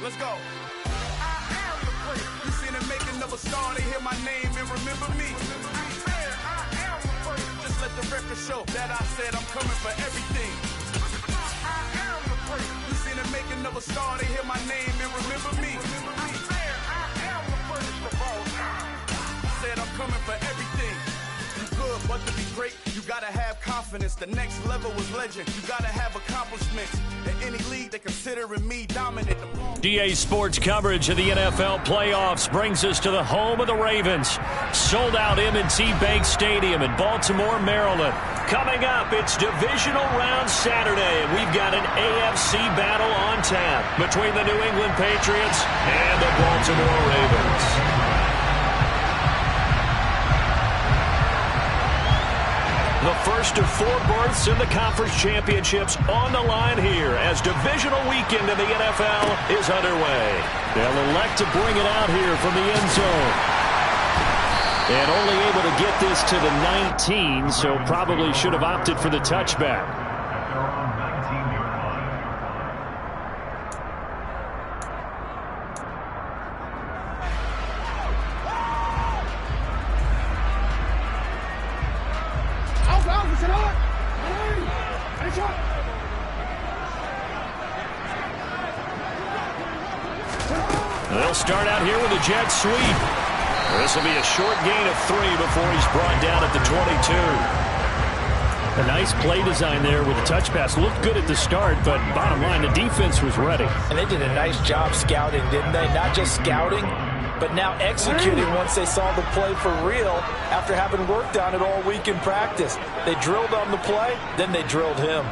Let's go. You seen the making of a star, they hear my name and remember me. Just let the record show that I said I'm coming for everything. You seen the making of a star, they hear my name and remember me. Said I'm coming for everything. You good, but to be great, you gotta have confidence. The next level was legend. You gotta have accomplishments. In any league, they considering me dominant. DA Sports coverage of the NFL playoffs brings us to the home of the Ravens. Sold out M&T Bank Stadium in Baltimore, Maryland. Coming up, it's divisional round Saturday, and we've got an AFC battle on tap between the New England Patriots and the Baltimore Ravens. The first of 4 berths in the conference championships on the line here as divisional weekend in the NFL is underway. They'll elect to bring it out here from the end zone. And only able to get this to the 19, so probably should have opted for the touchback. They'll start out here with a jet sweep. This will be a short gain of 3 before he's brought down at the 22. A nice play design there with the touch pass. Looked good at the start, but bottom line, the defense was ready. And they did a nice job scouting, didn't they? Not just scouting, but now executing once they saw the play for real after having worked on it all week in practice. They drilled on the play, then they drilled him.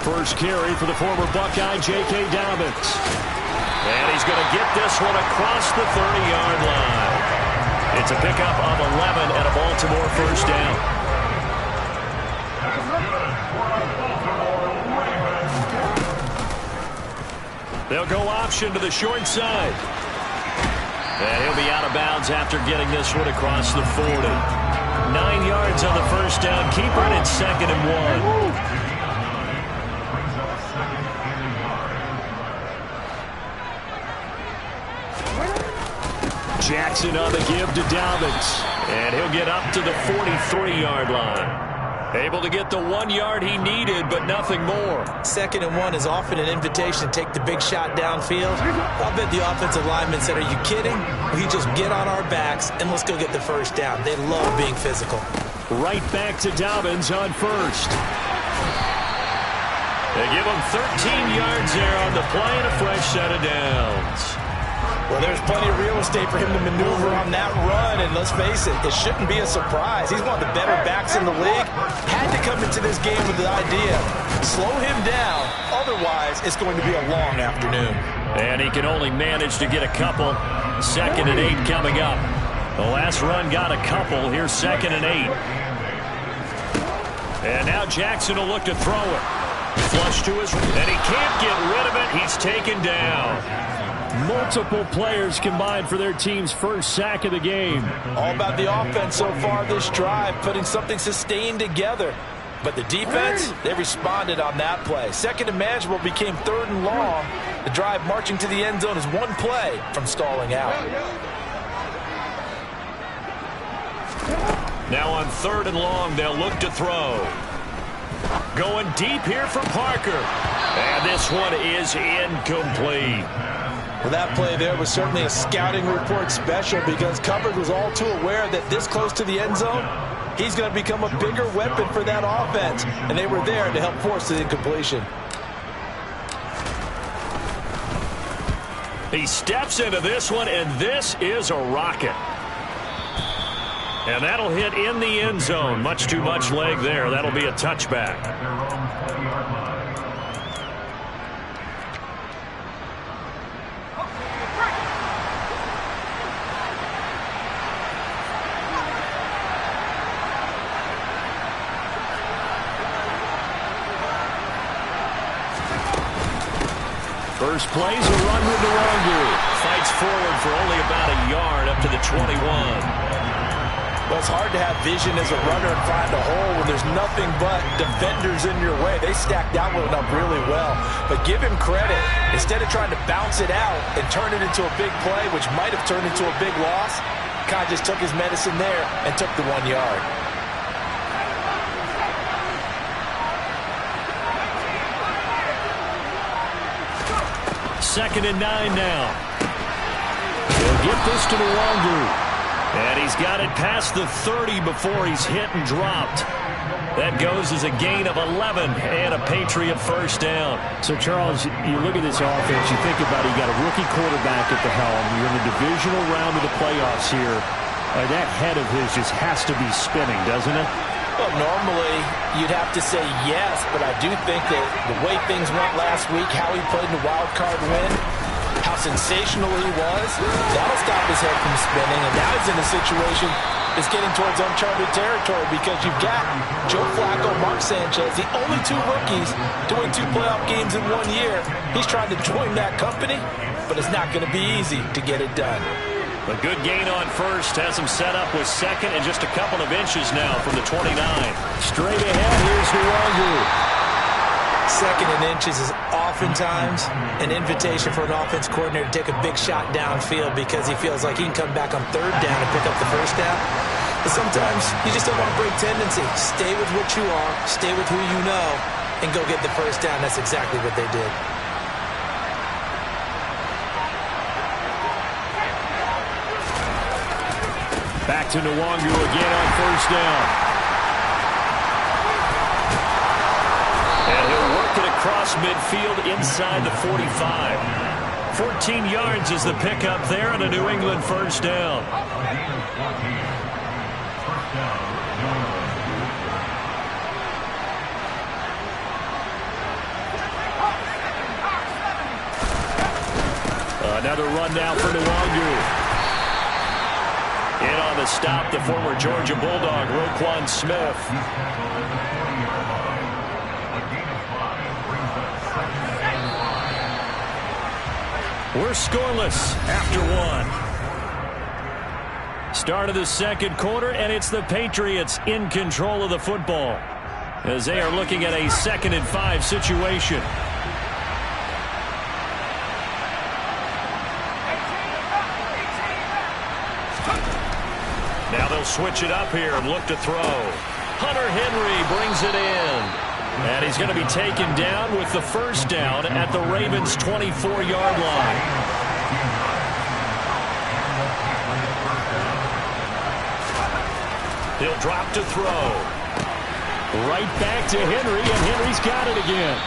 First carry for the former Buckeye, J.K. Dobbins. And he's going to get this one across the 30-yard line. It's a pickup of 11 and a Baltimore first down. They'll go option to the short side. And he'll be out of bounds after getting this one across the 40. 9 yards on the first down. Keeper in 2nd and 1. Jackson on the give to Dobbins. And he'll get up to the 43-yard line. Able to get the 1 yard he needed, but nothing more. 2nd and 1 is often an invitation to take the big shot downfield. I'll bet the offensive linemen said, are you kidding? We just get on our backs and let's go get the first down. They love being physical. Right back to Dobbins on first. They give him 13 yards there on the play and a fresh set of downs. Well, there's plenty of real estate for him to maneuver on that run, and let's face it, it shouldn't be a surprise. He's one of the better backs in the league. Had to come into this game with the idea, slow him down, otherwise it's going to be a long afternoon. And he can only manage to get a couple. 2nd and 8 coming up. The last run got a couple. Here's 2nd and 8. And now Jackson will look to throw it. Flush to his, and he can't get rid of it. He's taken down. Multiple players combined for their team's first sack of the game. All about the offense so far this drive, putting something sustained together. But the defense, they responded on that play. 2nd and manageable became 3rd and long. The drive marching to the end zone is one play from stalling out. Now on 3rd and long, they'll look to throw. Going deep here for Parker. And this one is incomplete. Well, that play there was certainly a scouting report special because coverage was all too aware that this close to the end zone, he's going to become a bigger weapon for that offense. And they were there to help force the incompletion. He steps into this one, and this is a rocket. And that'll hit in the end zone. Much too much leg there. That'll be a touchback. First play's a run with Nwangu. Fights forward for only about a yard up to the 21. Well, it's hard to have vision as a runner and find a hole when there's nothing but defenders in your way. They stacked that one up really well. But give him credit. Instead of trying to bounce it out and turn it into a big play, which might have turned into a big loss, Kai just took his medicine there and took the 1 yard. Second and 9 now. He'll get this to Nwangu. And he's got it past the 30 before he's hit and dropped. That goes as a gain of 11 and a Patriot first down. So, Charles, you look at this offense, you think about it, you got a rookie quarterback at the helm. You're in the divisional round of the playoffs here. That head of his just has to be spinning, doesn't it? Well, normally you'd have to say yes, but I do think that the way things went last week, how he played in the wild card win, how sensational he was, that'll stop his head from spinning. And now he's in a situation that's getting towards uncharted territory because you've got Joe Flacco, Mark Sanchez, the only two rookies to win 2 playoff games in 1 year. He's trying to join that company, but it's not going to be easy to get it done. A good gain on first has him set up with second and just a couple of inches now from the 29. Straight ahead, here's Nwangu. Second and inches is oftentimes an invitation for an offense coordinator to take a big shot downfield because he feels like he can come back on 3rd down and pick up the first down. But sometimes you just don't want to break tendency. Stay with what you are, stay with who you know, and go get the first down. That's exactly what they did. Back to Nwangu again on first down. And he'll work it across midfield inside the 45. 14 yards is the pickup there and a New England first down. Another run now for Nwangu. In on the stop, the former Georgia Bulldog, Roquan Smith. We're scoreless after 1. Start of the second quarter, and it's the Patriots in control of the football as they are looking at a 2nd and 5 situation. Now they'll switch it up here and look to throw. Hunter Henry brings it in. And he's going to be taken down with the first down at the Ravens' 24-yard line. He'll drop to throw. Right back to Henry, and Henry's got it again.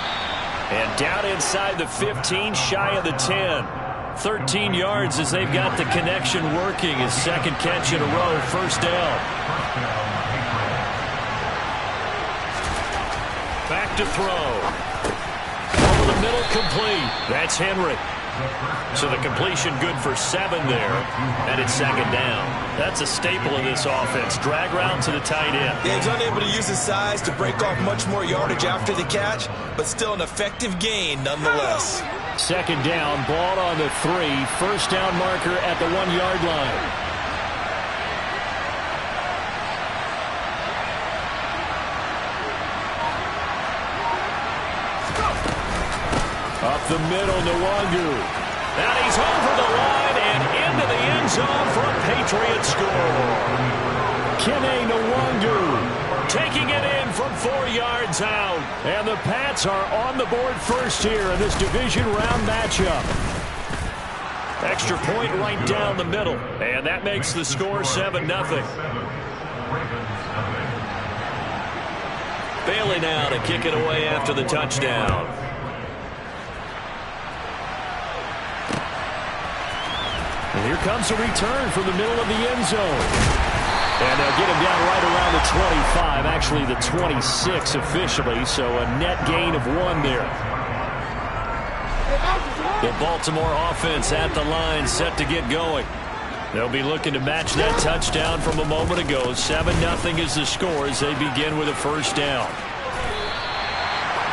And down inside the 15, shy of the 10. 13 yards as they've got the connection working. His second catch in a row, first down. Back to throw. Over the middle, complete. That's Henry. So the completion good for 7 there, and it's second down. That's a staple of this offense. Drag route to the tight end. Yeah, he's unable to use his size to break off much more yardage after the catch, but still an effective gain nonetheless. Second down, ball on the 3. First down marker at the 1-yard line. Up the middle, Nwangu. And he's over the line and into the end zone for a Patriot score. Kene Nwangu taking it in from 4 yards out. And the Pats are on the board first here in this division round matchup. Extra point right down the middle. And that makes the score 7-0. Bailey now to kick it away after the touchdown. And here comes a return from the middle of the end zone. And they'll get him down right around the 25, actually the 26 officially, so a net gain of 1 there. The Baltimore offense at the line, set to get going. They'll be looking to match that touchdown from a moment ago. 7-0 is the score as they begin with a first down.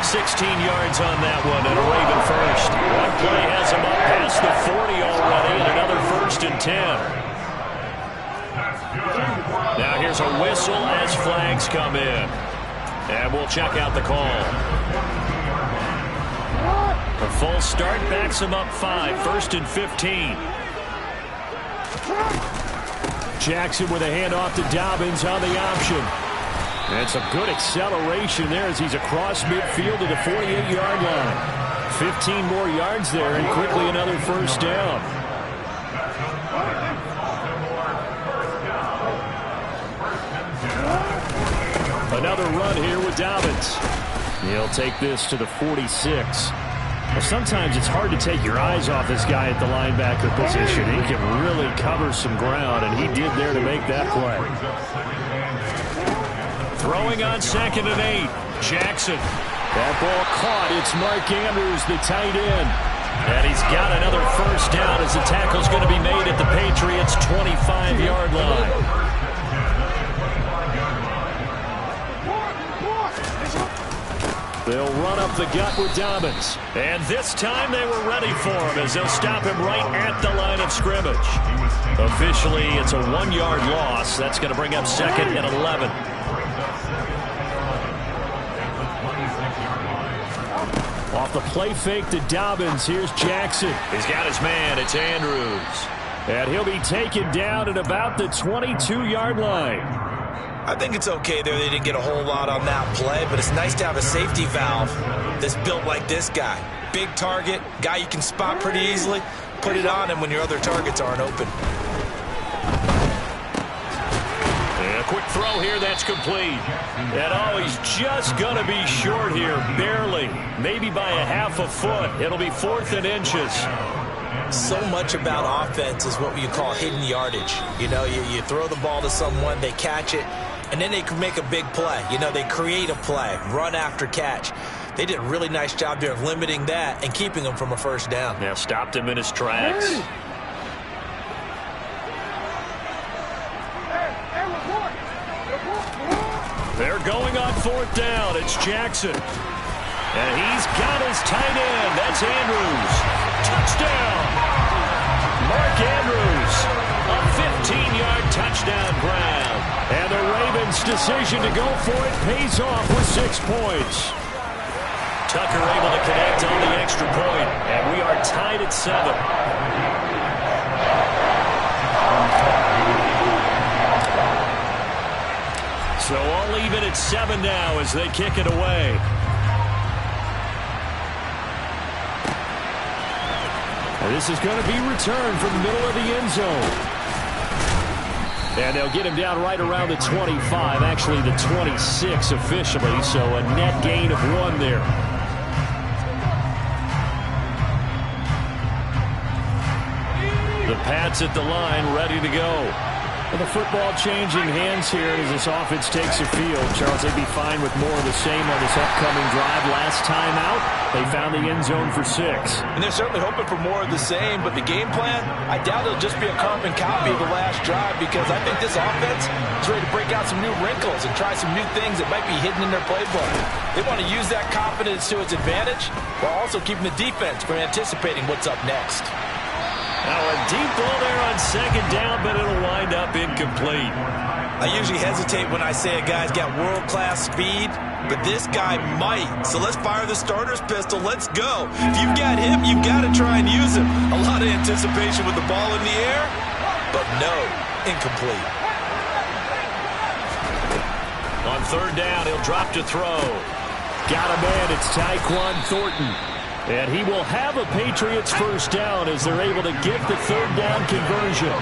16 yards on that one, and a Raven first. One play has him up past the 40 already, and another 1st and 10. Now here's a whistle as flags come in. And we'll check out the call. A full start backs him up 5, 1st and 15. Jackson with a handoff to Dobbins on the option. And some good acceleration there as he's across midfield to the 48-yard line. 15 more yards there and quickly another first down. Another run here with Dobbins. He'll take this to the 46. Well, sometimes it's hard to take your eyes off this guy at the linebacker position. He can really cover some ground, and he did there to make that play. Throwing on 2nd and 8. Jackson. That ball caught. It's Mark Andrews, the tight end. And he's got another first down as the tackle's going to be made at the Patriots' 25-yard line. They'll run up the gut with Dobbins. And this time they were ready for him as they'll stop him right at the line of scrimmage. Officially, it's a 1-yard loss. That's going to bring up 2nd and 11. Off the play fake to Dobbins. Here's Jackson. He's got his man. It's Andrews. And he'll be taken down at about the 22-yard line. I think it's okay there. They didn't get a whole lot on that play, but it's nice to have a safety valve that's built like this guy. Big target, guy you can spot pretty easily. Put it on him when your other targets aren't open. And a quick throw here, that's complete. And he's just going to be short here, barely. Maybe by a half a foot. It'll be 4th and inches. So much about offense is what you call hidden yardage. You know, you throw the ball to someone, they catch it, and then they can make a big play. You know, they create a play, run after catch. They did a really nice job there of limiting that and keeping him from a first down. Yeah, stopped him in his tracks. They're going on 4th down. It's Jackson. And he's got his tight end. That's Andrews. Touchdown. Mark Andrews. A 15-yard touchdown grab. And the Ravens' decision to go for it pays off with 6 points. Tucker able to connect on the extra point. And we are tied at 7. So all even at 7 now as they kick it away. And this is going to be returned from the middle of the end zone. And they'll get him down right around the 25, actually the 26 officially, so a net gain of 1 there. The Pats at the line, ready to go. Well, the football changing hands here as this offense takes the field. Charles, they'd be fine with more of the same on this upcoming drive. Last time out, they found the end zone for 6. And they're certainly hoping for more of the same, but the game plan, I doubt it'll just be a carbon copy of the last drive because I think this offense is ready to break out some new wrinkles and try some new things that might be hidden in their playbook. They want to use that confidence to its advantage while also keeping the defense from anticipating what's up next. Now a deep ball there on 2nd down, but it'll wind up incomplete. I usually hesitate when I say a guy's got world-class speed, but this guy might. So let's fire the starter's pistol. Let's go. If you've got him, you've got to try and use him. A lot of anticipation with the ball in the air, but no, incomplete. On 3rd down, he'll drop to throw. Got a man. It's Tyquan Thornton. And he will have a Patriots first down as they're able to get the 3rd down conversion.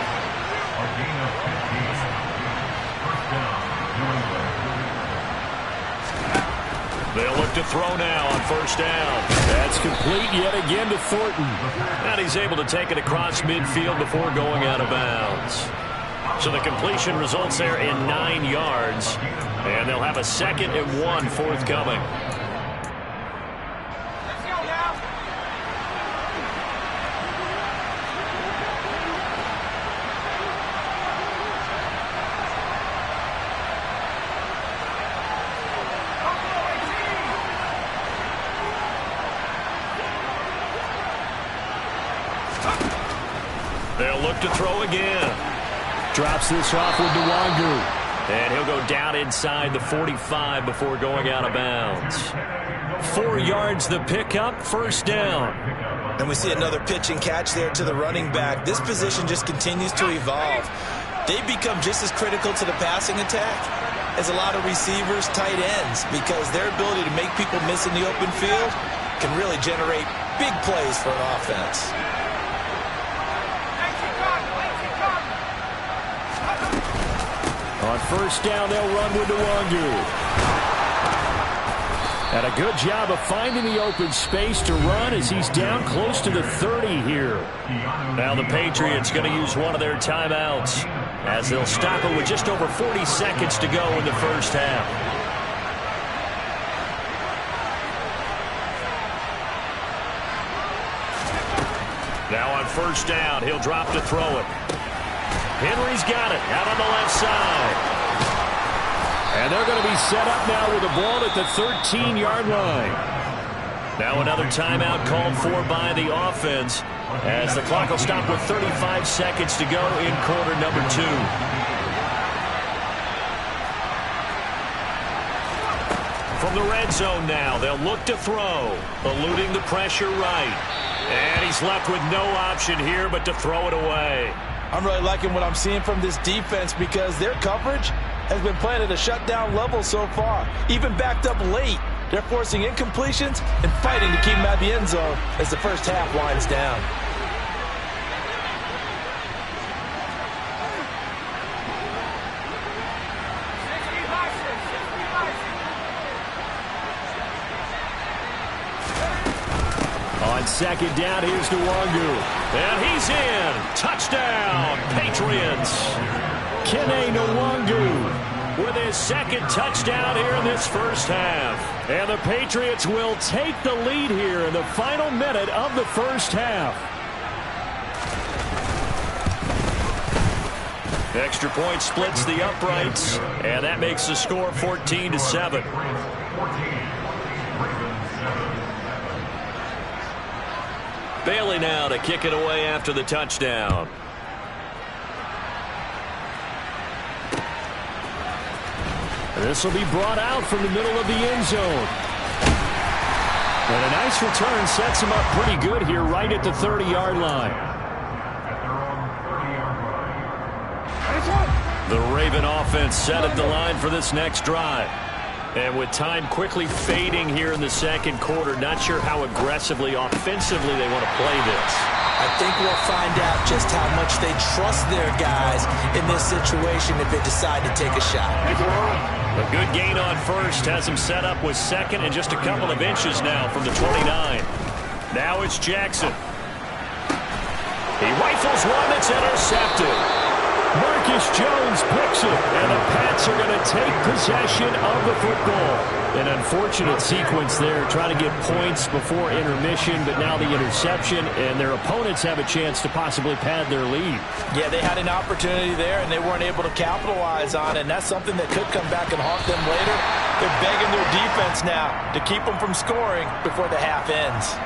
They'll look to throw now on 1st down. That's complete yet again to Thornton. And he's able to take it across midfield before going out of bounds. So the completion results there in 9 yards. And they'll have a 2nd and 1 forthcoming. They'll look to throw again. Drops this off with Nwangu. And he'll go down inside the 45 before going out of bounds. 4 yards the pickup, first down. And we see another pitch and catch there to the running back. This position just continues to evolve. They become just as critical to the passing attack as a lot of receivers, tight ends, because their ability to make people miss in the open field can really generate big plays for an offense. On first down, they'll run with Nwangu. And a good job of finding the open space to run as he's down close to the 30 here. Now the Patriots going to use one of their timeouts as they'll stop it with just over 40 seconds to go in the first half. Now on first down, he'll drop to throw it. Henry's got it out on the left side. And they're going to be set up now with the ball at the 13-yard line. Now another timeout called for by the offense as the clock will stop with 35 seconds to go in quarter number 2. From the red zone now, they'll look to throw, eluding the pressure right. And he's left with no option here but to throw it away. I'm really liking what I'm seeing from this defense because their coverage has been playing at a shutdown level so far. Even backed up late, they're forcing incompletions and fighting to keep them at the end zone as the first half winds down. On second down, here's Nwangu. And he's in. Touchdown, Patriots. Kene Nwangu with his second touchdown here in this first half. And the Patriots will take the lead here in the final minute of the first half. Extra point splits the uprights, and that makes the score 14-7. Bailey now to kick it away after the touchdown. This will be brought out from the middle of the end zone. And a nice return sets him up pretty good here right at the 30-yard line. The Raven offense set at the line for this next drive. And with time quickly fading here in the second quarter, not sure how aggressively, offensively they want to play this. I think we'll find out just how much they trust their guys in this situation if they decide to take a shot. A good gain on first has him set up with second and just a couple of inches now from the 29. Now it's Jackson. He rifles one that's intercepted. Marcus Jones picks it, and the Pats are going to take possession of the football. An unfortunate sequence there, trying to get points before intermission, but now the interception, and their opponents have a chance to possibly pad their lead. Yeah, they had an opportunity there, and they weren't able to capitalize on it, and that's something that could come back and haunt them later. They're begging their defense now to keep them from scoring before the half ends.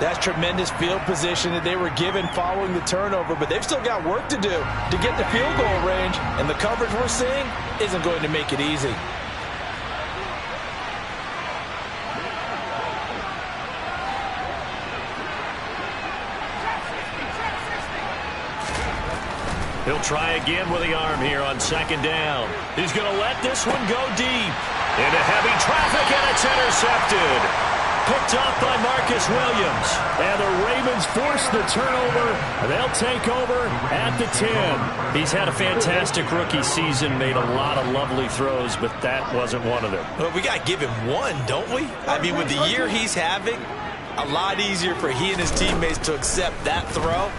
That's tremendous field position that they were given following the turnover, but they've still got work to do to get the field goal range, and the coverage we're seeing isn't going to make it easy. He'll try again with the arm here on second down. He's going to let this one go deep. Into heavy traffic, and it's intercepted. Picked off by Marcus Williams. And the Ravens force the turnover. They'll take over at the 10. He's had a fantastic rookie season, made a lot of lovely throws, but that wasn't one of them. Well, we got to give him one, don't we? I mean, with the year he's having, a lot easier for he and his teammates to accept that throw,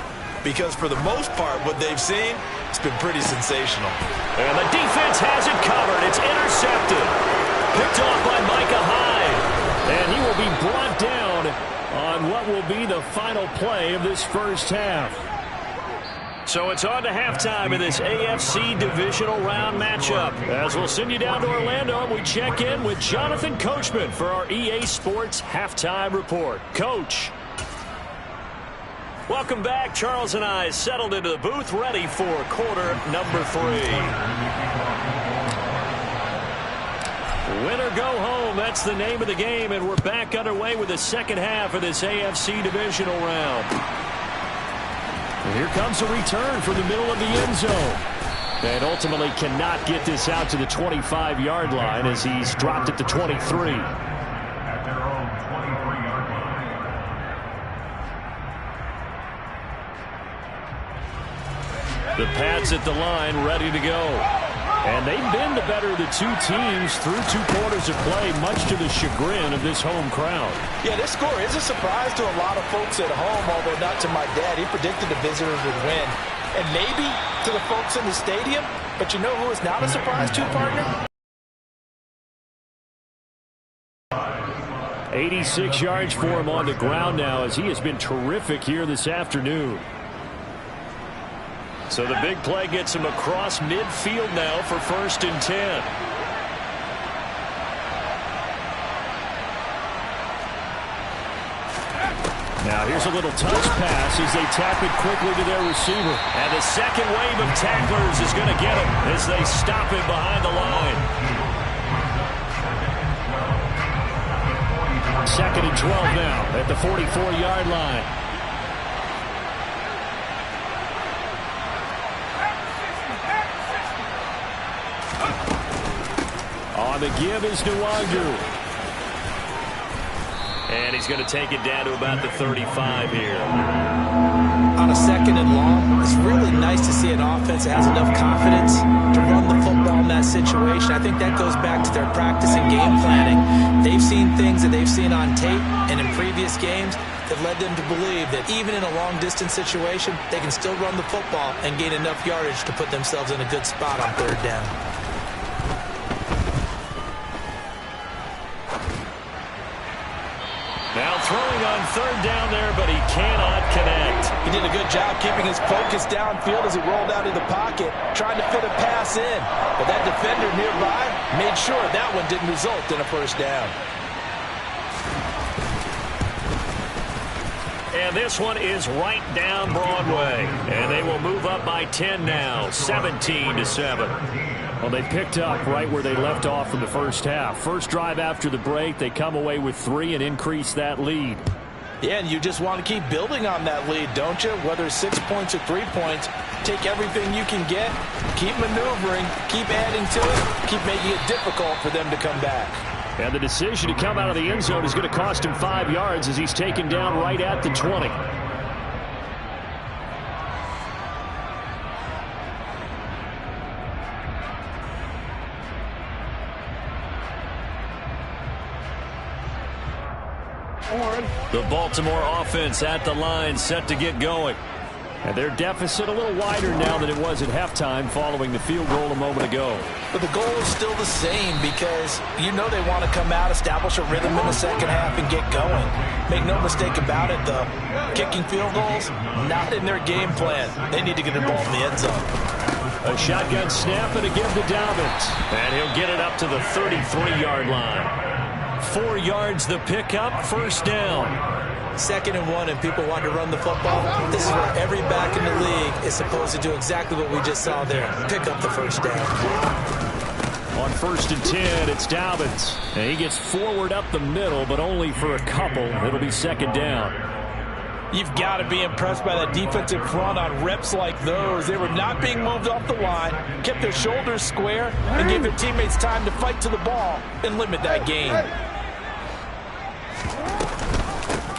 because for the most part, what they've seen, it's been pretty sensational. And the defense has it covered. It's intercepted. Picked off by Micah Hyde. And he will be brought down on what will be the final play of this first half. So it's on to halftime in this AFC divisional round matchup. As we'll send you down to Orlando, and we check in with Jonathan Coachman for our EA Sports Halftime Report. Coach. Welcome back. Charles and I settled into the booth, ready for quarter number 3. Win or go home, that's the name of the game, and we're back underway with the second half of this AFC divisional round. And here comes a return from the middle of the end zone. And ultimately cannot get this out to the 25-yard line as he's dropped at the 23. The Pats at the line, ready to go. And they've been the better of the two teams through 2 quarters of play, much to the chagrin of this home crowd. Yeah, this score is a surprise to a lot of folks at home, although not to my dad. He predicted the visitors would win. And maybe to the folks in the stadium, but you know who is not a surprise to, partner? 86 yards for him on the ground now as he has been terrific here this afternoon. So the big play gets him across midfield now for 1st and 10. Now here's a little touch pass as they tap it quickly to their receiver. And the second wave of tacklers is going to get him as they stop him behind the line. 2nd and 12 now at the 44-yard line. On the give is Nwangu. And he's going to take it down to about the 35 here. On a 2nd and long, it's really nice to see an offense that has enough confidence to run the football in that situation. I think that goes back to their practice and game planning. They've seen things that they've seen on tape and in previous games that led them to believe that even in a long-distance situation, they can still run the football and gain enough yardage to put themselves in a good spot on 3rd down. Now throwing on 3rd down there, but he cannot connect. He did a good job keeping his focus downfield as he rolled out of the pocket, trying to fit a pass in. But that defender nearby made sure that one didn't result in a 1st down. And this one is right down Broadway. And they will move up by 10 now, 17-7. Well, they picked up right where they left off in the first half. First drive after the break, they come away with 3 and increase that lead. Yeah, and you just want to keep building on that lead, don't you? Whether it's 6 points or 3 points, take everything you can get, keep maneuvering, keep adding to it, keep making it difficult for them to come back. And the decision to come out of the end zone is going to cost him 5 yards as he's taken down right at the 20. The Baltimore offense at the line, set to get going. And their deficit a little wider now than it was at halftime following the field goal a moment ago. But the goal is still the same because you know they want to come out, establish a rhythm in the second half, and get going. Make no mistake about it, though. Kicking field goals, not in their game plan. They need to get the ball in the end zone. A shotgun snap and a give to Dobbins. And he'll get it up to the 33-yard line. 4 yards the pickup, 1st down. 2nd and 1 and people want to run the football. This is where every back in the league is supposed to do exactly what we just saw there. Pick up the 1st down. On 1st and 10, it's Dobbins. And he gets forward up the middle, but only for a couple. It'll be 2nd down. You've got to be impressed by that defensive front on reps like those. They were not being moved off the line, kept their shoulders square, and gave their teammates time to fight to the ball and limit that gain.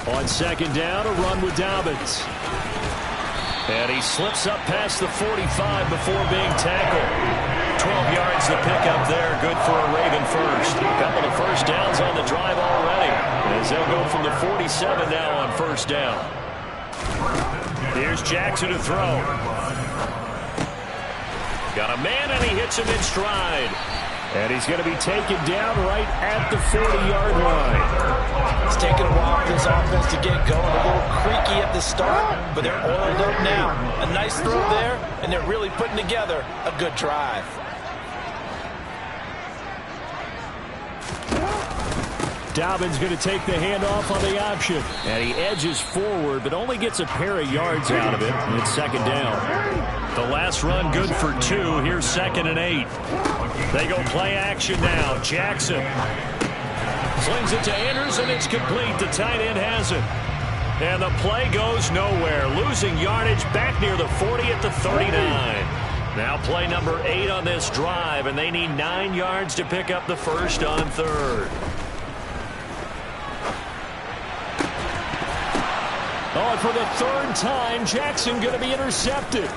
On 2nd down, a run with Dobbins. And he slips up past the 45 before being tackled. 12 yards the pickup there, good for a Raven first. A couple of 1st downs on the drive already, as they'll go from the 47 now on 1st down. Here's Jackson to throw. Got a man, and he hits him in stride. And he's going to be taken down right at the 40-yard line. It's taken a while for this offense to get going. A little creaky at the start, but they're oiled up now. A nice throw there, and they're really putting together a good drive. Dobbins going to take the handoff on the option. And he edges forward, but only gets a pair of yards out of it. And it's second down. The last run good for 2. Here's 2nd and 8. They go play action now. Jackson slings it to Andrews, and it's complete. The tight end has it. And the play goes nowhere. Losing yardage back near the 40 at the 39. Now play number 8 on this drive, and they need 9 yards to pick up the first on 3rd. Oh, and for the 3rd time, Jackson going to be intercepted.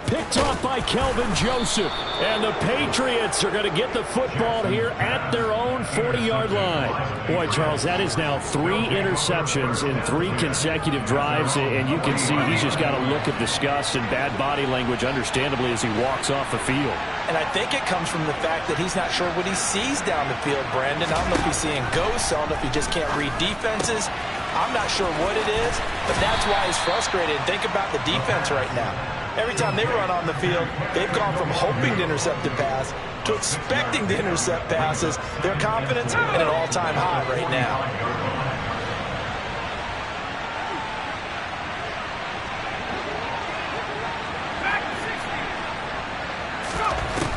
Picked off by Kelvin Joseph. And the Patriots are going to get the football here at their own 40-yard line. Boy, Charles, that is now 3 interceptions in 3 consecutive drives. And you can see he's just got a look of disgust and bad body language, understandably, as he walks off the field. And I think it comes from the fact that he's not sure what he sees down the field, Brandon. I don't know if he's seeing ghosts. I don't know if he just can't read defenses. I'm not sure what it is, but that's why he's frustrated. Think about the defense right now. Every time they run on the field, they've gone from hoping to intercept a pass to expecting to intercept passes. Their confidence at an all-time high right now.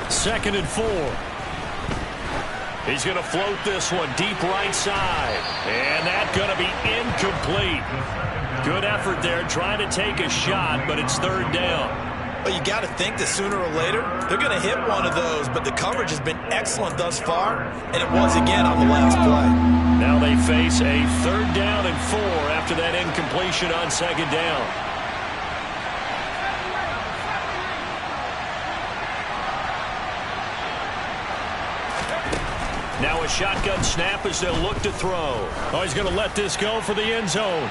Second and 4. He's going to float this one deep right side. And that's going to be incomplete. Good effort there trying to take a shot, but it's 3rd down. Well, you got to think that sooner or later they're going to hit one of those, but the coverage has been excellent thus far, and it was again on the last play. Now they face a 3rd down and 4 after that incompletion on 2nd down. Now a shotgun snap as they'll look to throw. Oh, he's going to let this go for the end zone.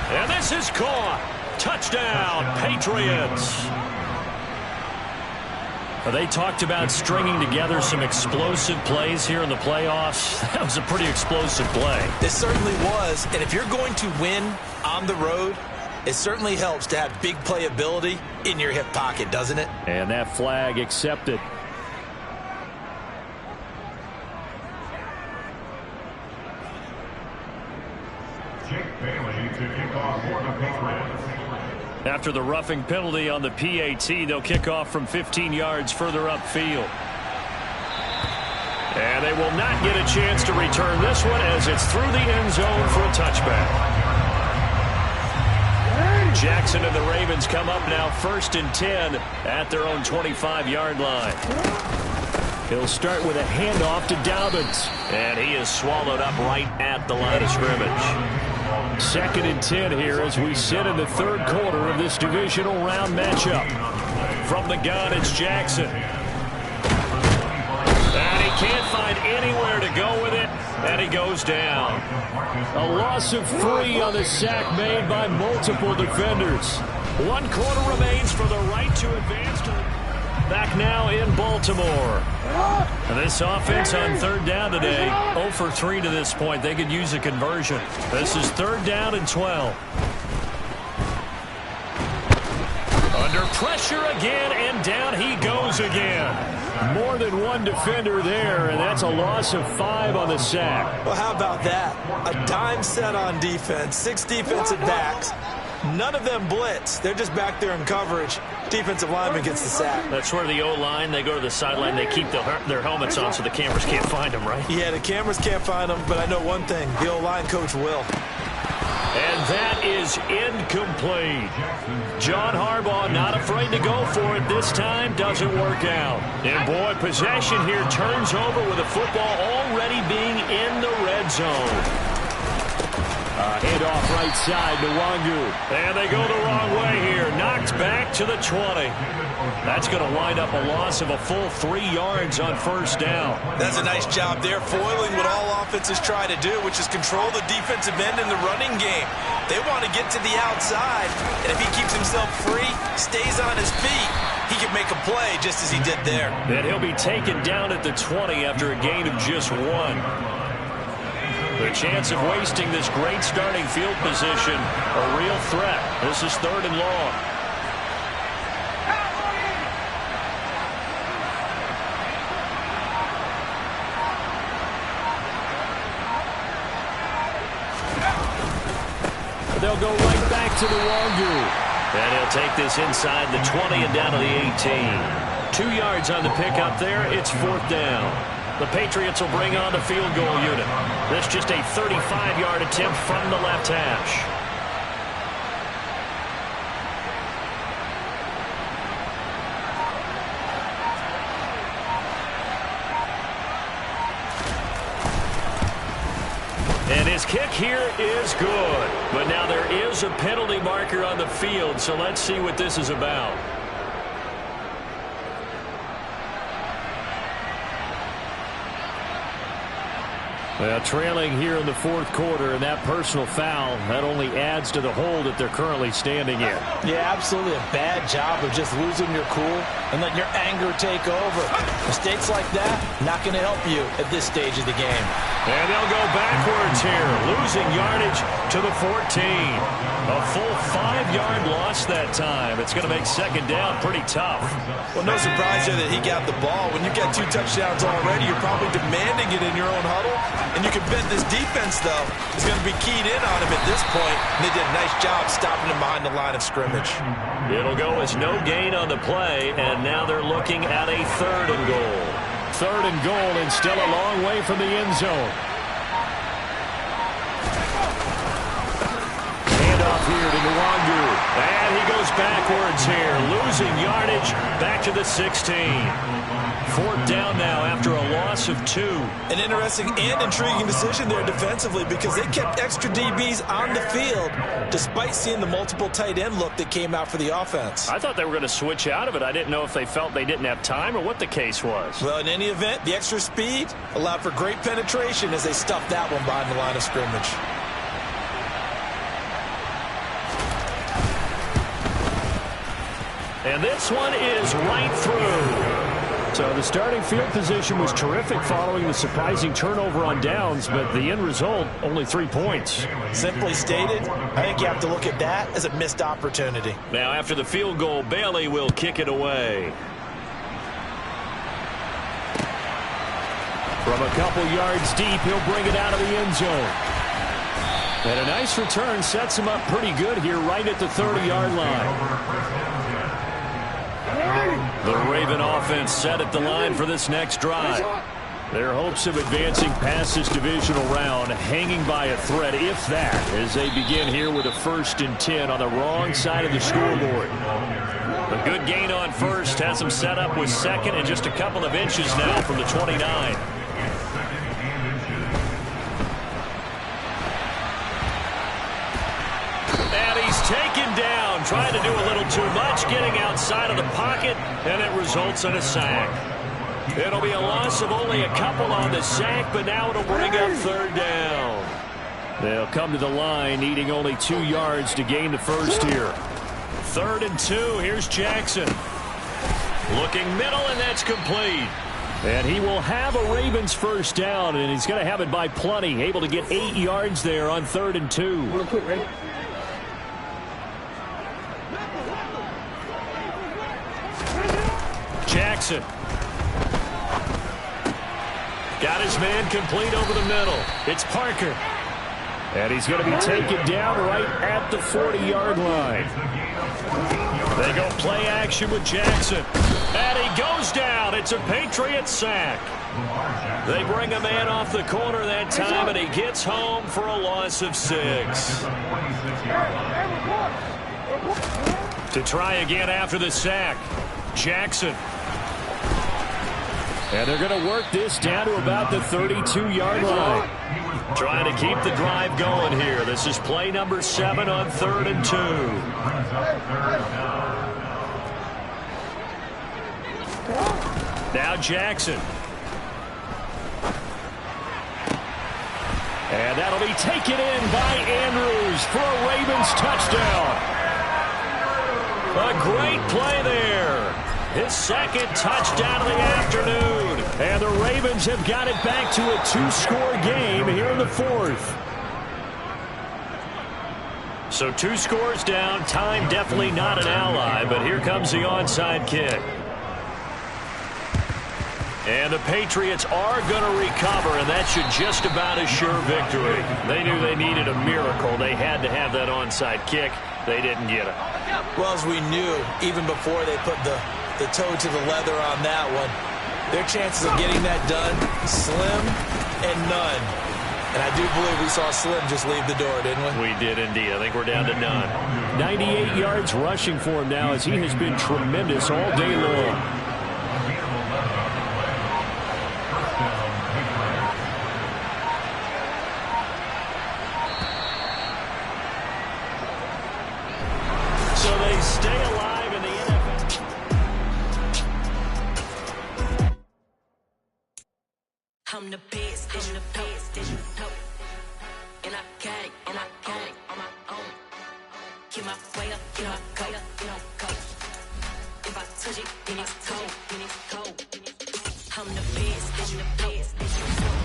And this is caught. Touchdown, Patriots. They talked about stringing together some explosive plays here in the playoffs. That was a pretty explosive play. It certainly was. And if you're going to win on the road, it certainly helps to have big playability in your hip pocket, doesn't it? And that flag accepted. After the roughing penalty on the PAT, they'll kick off from 15 yards further upfield. And they will not get a chance to return this one as it's through the end zone for a touchback. Jackson and the Ravens come up now 1st and 10 at their own 25-yard line. He'll start with a handoff to Dobbins. And he is swallowed up right at the line of scrimmage. 2nd and 10 here as we sit in the 3rd quarter of this divisional round matchup. From the gun, it's Jackson. And he can't find anywhere to go with it, and he goes down. A loss of 3 on the sack made by multiple defenders. 1 quarter remains for the right to advance to the... Back now in Baltimore. And this offense on 3rd down today, 0 for 3 to this point. They could use a conversion. This is 3rd down and 12. Under pressure again, and down he goes again. More than 1 defender there, and that's a loss of 5 on the sack. Well, how about that? A dime set on defense, 6 defensive backs. None of them blitz. They're just back there in coverage. Defensive lineman gets the sack. That's where the O-line, they go to the sideline, they keep their helmets on so the cameras can't find them, right? Yeah, the cameras can't find them, but I know one thing. The O-line coach will. And that is incomplete. John Harbaugh not afraid to go for it this time. Doesn't work out. And boy, possession here turns over with the football already being in the red zone. Handoff right side to Wangu. And they go the wrong way here. Knocked back to the 20. That's going to wind up a loss of a full 3 yards on 1st down. That's a nice job there, foiling what all offenses try to do, which is control the defensive end in the running game. They want to get to the outside, and if he keeps himself free, stays on his feet, he can make a play just as he did there. And he'll be taken down at the 20 after a gain of just 1. The chance of wasting this great starting field position, a real threat. This is 3rd and long. they'll go right back to the Wangu. And he'll take this inside the 20 and down to the 18. 2 yards on the pickup there. It's 4th down. The Patriots will bring on the field goal unit. That's just a 35-yard attempt from the left hash. And his kick here is good. But now there is a penalty marker on the field, so let's see what this is about. Well, trailing here in the 4th quarter, and that personal foul, that only adds to the hole that they're currently standing in. Yeah, absolutely a bad job of just losing your cool and letting your anger take over. Mistakes like that, not going to help you at this stage of the game. And they'll go backwards here, losing yardage to the 14. A full 5-yard loss that time. It's going to make 2nd down pretty tough. Well, no surprise there that he got the ball. When you get 2 touchdowns already, you're probably demanding it in your own huddle. And you can bet this defense, though, is going to be keyed in on him at this point. And they did a nice job stopping him behind the line of scrimmage. It'll go as no gain on the play, and now they're looking at a 3rd and goal. 3rd and goal, and still a long way from the end zone. Handoff here to Nwangu. And he goes backwards here, losing yardage back to the 16. 4th down now after a loss of 2. An interesting and intriguing decision there defensively because they kept extra DBs on the field despite seeing the multiple tight end look that came out for the offense. I thought they were going to switch out of it. I didn't know if they felt they didn't have time or what the case was. Well, in any event, the extra speed allowed for great penetration as they stuffed that one behind the line of scrimmage. And this one is right through. So the starting field position was terrific following the surprising turnover on downs, but the end result, only 3 points. Simply stated, I think you have to look at that as a missed opportunity. Now after the field goal, Bailey will kick it away. From a couple yards deep, he'll bring it out of the end zone. And a nice return sets him up pretty good here right at the 30-yard line. The Raven offense set at the line for this next drive. Their hopes of advancing past this divisional round hanging by a thread, if that, as they begin here with a 1st and 10 on the wrong side of the scoreboard. A good gain on 1st has them set up with 2nd and just a couple of inches now from the 29. And he's taken down, trying to do a little too much, getting outside of the pocket, and it results in a sack. It'll be a loss of only a couple on the sack, but now it'll bring up 3rd down. They'll come to the line, needing only 2 yards to gain the 1st here. 3rd and 2, here's Jackson. Looking middle, and that's complete. And he will have a Ravens 1st down, and he's going to have it by plenty, able to get 8 yards there on 3rd and 2. Real quick, Ray. Jackson. Got his man complete over the middle. It's Parker. And he's going to be taken down right at the 40-yard line. They go play action with Jackson. And he goes down. It's a Patriot sack. They bring a man off the corner that time, and he gets home for a loss of 6. To try again after the sack, Jackson. And they're going to work this down to about the 32-yard line. Trying to keep the drive going here. This is play number 7 on 3rd and 2. Now Jackson. And that'll be taken in by Andrews for a Ravens touchdown. A great play there. His 2nd touchdown of the afternoon. And the Ravens have got it back to a 2-score game here in the 4th. So 2 scores down. Time definitely not an ally, but here comes the onside kick. And the Patriots are going to recover, and that should just about assure victory. They knew they needed a miracle. They had to have that onside kick. They didn't get it. Well, as we knew, even before they put the toe to the leather on that one, their chances of getting that done, slim and none. And I do believe we saw Slim just leave the door, didn't we? We did indeed. I think we're down to none. 98 yards rushing for him now as he has been tremendous all day long. So they stay alive in the NFL. I'm the best, and I got it, on my own. Get my way up, get my go. If I touch it, then it's cold, I'm the best,